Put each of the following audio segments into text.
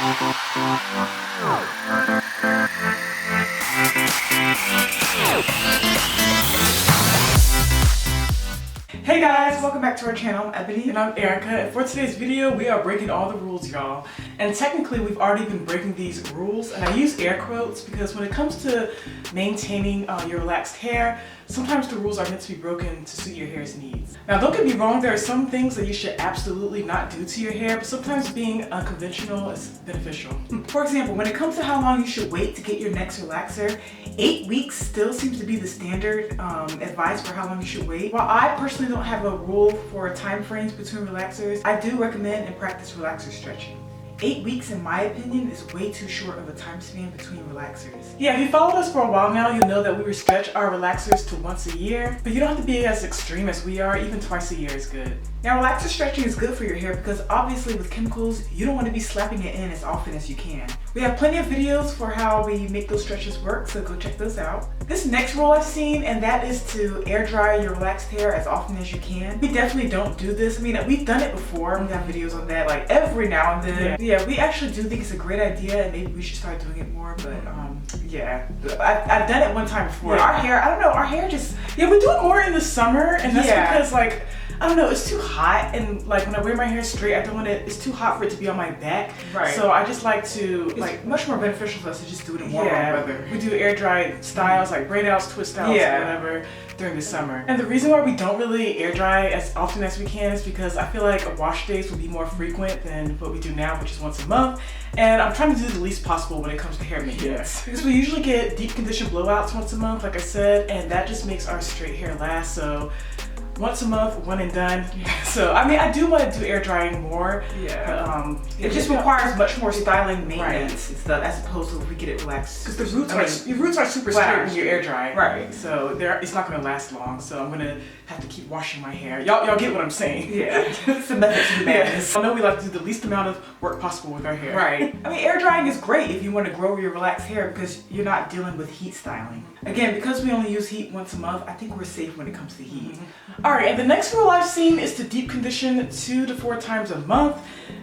Hey guys, welcome back to our channel. I'm Ebony and I'm Erica, and for today's video we are breaking all the rules, y'all. And technically we've already been breaking these rules, and I use air quotes because when it comes to maintaining your relaxed hair, sometimes the rules are meant to be broken to suit your hair's needs. Now don't get me wrong, there are some things that you should absolutely not do to your hair, but sometimes being unconventional is beneficial. For example, when it comes to how long you should wait to get your next relaxer, 8 weeks still seems to be the standard advice for how long you should wait. While I personally don't have a rule for time frames between relaxers, I do recommend and practice relaxer stretching. 8 weeks, in my opinion, is way too short of a time span between relaxers. Yeah, if you followed us for a while now, you'll know that we stretch our relaxers to once a year, but you don't have to be as extreme as we are. Even twice a year is good. Now, relaxer stretching is good for your hair because obviously with chemicals, you don't want to be slapping it in as often as you can. We have plenty of videos for how we make those stretches work, so go check those out. This next rule I've seen, and that is to air dry your relaxed hair as often as you can. We definitely don't do this. I mean, we've done it before. We have videos on that like every now and then. Yeah, we actually do think it's a great idea, and maybe we should start doing it more, but yeah. I've done it one time before. Yeah. Our hair, I don't know, our hair just, yeah, we do it more in the summer, and that's Yeah. because like, I don't know, it's too hot, and like when I wear my hair straight, I don't want it, it's too hot for it to be on my back. Right. So I just like to, It's like, much more beneficial for us to just do it in warmer weather. we do air dry styles like braid outs, twist outs, Yeah. whatever during the summer. And the reason why we don't really air dry as often as we can is because I feel like wash days will be more frequent than what we do now, which is once a month. And I'm trying to do the least possible when it comes to hair maintenance. Because we usually get deep condition blowouts once a month, like I said, and that just makes our straight hair last. So once a month, one and done. So I mean, I do want to do air drying more. Yeah. But, It just requires much more styling maintenance and stuff as opposed to if we get it relaxed. because the roots your roots are super straight when you air dry. Right. So it's not gonna last long. So I'm gonna have to keep washing my hair. Y'all get what I'm saying? Yeah. It's a method to the madness. I know we like to do the least amount of work possible with our hair. Right. I mean, air drying is great if you want to grow your relaxed hair because you're not dealing with heat styling. Again, because we only use heat once a month, I think we're safe when it comes to heat. All right, and the next rule I've seen is to deep condition 2 to 4 times a month.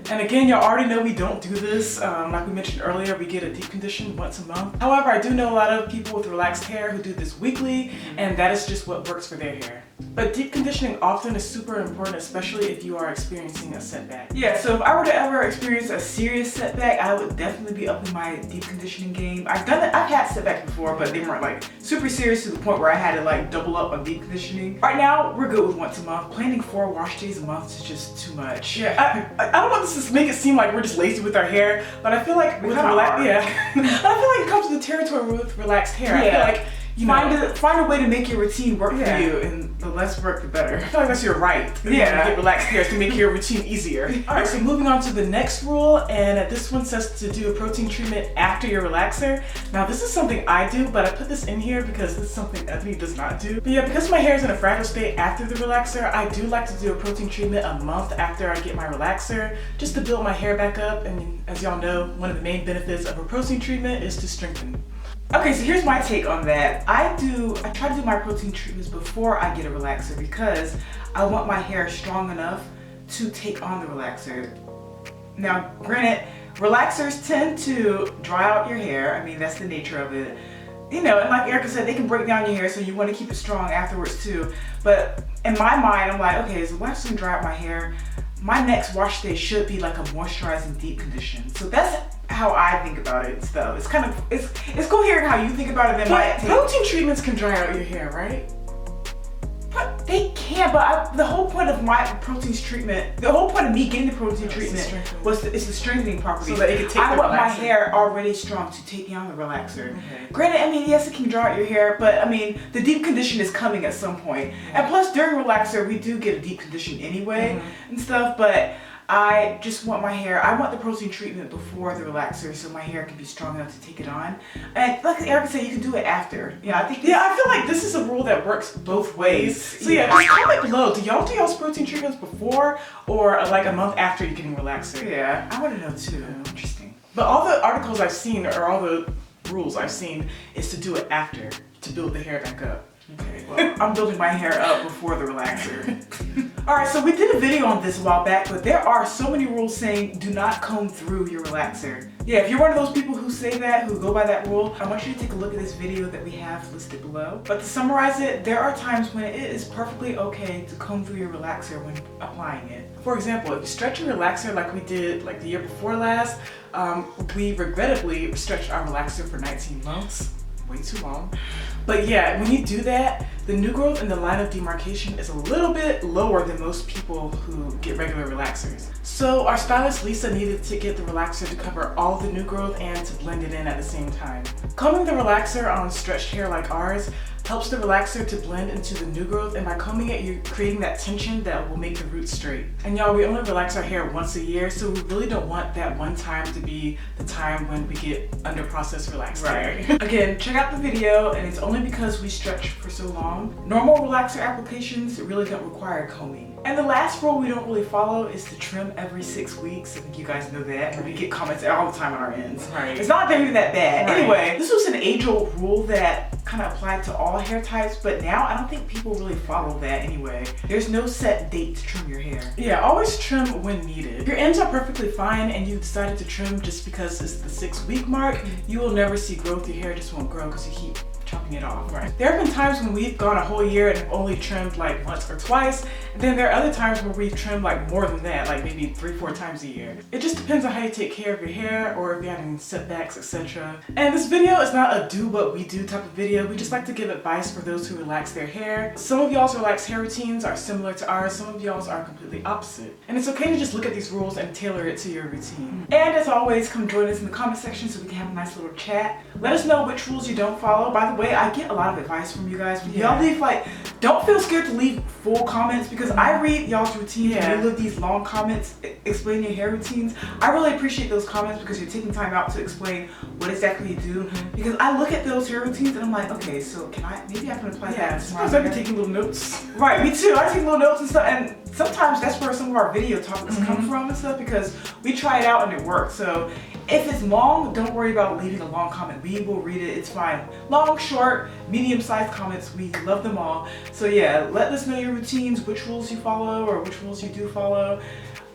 And again, y'all already know we don't do this. Like we mentioned earlier, we get a deep condition once a month. However, I do know a lot of people with relaxed hair who do this weekly, and that is just what works for their hair. But deep conditioning often is super important, especially if you are experiencing a setback. Yeah, so if I were to ever experience a serious setback, I would definitely be upping my deep conditioning game. I've had setbacks before, but they weren't like super serious to the point where I had to like double up on deep conditioning. Right now, we're good with once a month. Planning 4 wash days a month is just too much. Yeah, I don't want this to make it seem like we're just lazy with our hair, but I feel like with kinda are. yeah, but I feel like it comes to the territory with relaxed hair. I feel like Find a way to make your routine work Yeah. for you, and the less work, the better. I feel like that's your right. Yeah. To get relaxed hair to make your routine easier. All right, so moving on to the next rule, and this one says to do a protein treatment after your relaxer. Now this is something I do, but I put this in here because this is something Ebony does not do. But yeah, because my hair is in a fragile state after the relaxer, I do like to do a protein treatment a month after I get my relaxer, just to build my hair back up. And as y'all know, one of the main benefits of a protein treatment is to strengthen. Okay, so here's my take on that. I try to do my protein treatments before I get a relaxer because I want my hair strong enough to take on the relaxer. Now, granted, relaxers tend to dry out your hair. I mean, that's the nature of it. You know, and like Erica said, they can break down your hair, so you want to keep it strong afterwards too. But in my mind, I'm like, okay, so wax gonna dry out my hair. My next wash day should be like a moisturizing deep condition. So that's how I think about it and stuff. It's kind of, it's cool hearing how you think about it than my take. Protein treatments can dry out your hair, right? But they can, but the whole point of my protein treatment, the whole point of me getting the protein treatment was it's the strengthening property. So that it can take I the want my relaxer. hair already strong to take on the relaxer. Okay. Granted, I mean, yes, it can dry out your hair, but I mean, the deep condition is coming at some point. And plus, during relaxer, we do get a deep condition anyway and stuff, but I just want my hair, I want the protein treatment before the relaxer so my hair can be strong enough to take it on. And like Erica said, you can do it after. You know, I think I feel like this is a rule that works both ways. So yeah, just comment below. Do y'all do y'all's protein treatments before or like a month after you're getting relaxer? Yeah, I want to know too. Interesting. But all the articles I've seen or all the rules I've seen is to do it after to build the hair back up. Okay, well, I'm building my hair up before the relaxer. Alright, so we did a video on this a while back, but there are so many rules saying do not comb through your relaxer. Yeah, if you're one of those people who say that, who go by that rule, I want you to take a look at this video that we have listed below. But to summarize it, there are times when it is perfectly okay to comb through your relaxer when applying it. For example, if you stretch your relaxer like we did like the year before last, we regrettably stretched our relaxer for 19 months. Way too long. But yeah, when you do that, the new growth and the line of demarcation is a little bit lower than most people who get regular relaxers. So our stylist Lisa needed to get the relaxer to cover all of the new growth and to blend it in at the same time. Combing the relaxer on stretched hair like ours helps the relaxer to blend into the new growth, and by combing it, you're creating that tension that will make the roots straight. And y'all, we only relax our hair once a year, so we really don't want that one time to be the time when we get under processed relaxed hair. Again, check out the video, and it's only because we stretch for so long. Normal relaxer applications really don't require combing. And the last rule we don't really follow is to trim every 6 weeks. I think you guys know that. And we get comments all the time on our ends. Right. It's not even that bad. Right. Anyway, this was an age-old rule that kind of applied to all hair types, but now I don't think people really follow that anyway. There's no set date to trim your hair. Yeah, always trim when needed. If your ends are perfectly fine and you decided to trim just because it's the 6-week mark, you will never see growth. Your hair just won't grow because you keep chopping it off. Right. There have been times when we've gone a whole year and have only trimmed like once or twice, and then there are other times where we've trimmed like more than that, like maybe 3-4 times a year. It just depends on how you take care of your hair or if you're having setbacks, etc. And this video is not a do what we do type of video. We just like to give advice for those who relax their hair. Some of y'all's relaxed hair routines are similar to ours, some of y'all's are completely opposite. And it's okay to just look at these rules and tailor it to your routine. And as always, come join us in the comment section so we can have a nice little chat. Let us know which rules you don't follow. By the way, I get a lot of advice from you guys. Y'all leave don't feel scared to leave full comments because I read y'all's routines and you leave these long comments explaining your hair routines. I really appreciate those comments because you're taking time out to explain what exactly you do. Because I look at those hair routines and I'm like, okay, so maybe I can apply that. Sometimes I've been taking little notes. Right, me too. I take little notes and stuff, and sometimes that's where some of our video topics come from and stuff because we try it out and it works. So if it's long, don't worry about leaving a long comment. We will read it, it's fine. Long, short, medium-sized comments, we love them all. So yeah, let us know your routines, which rules you follow or which rules you do follow.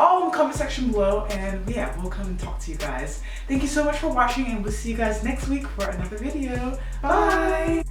All in the comment section below, and yeah, we'll come and talk to you guys. Thank you so much for watching, and we'll see you guys next week for another video. Bye!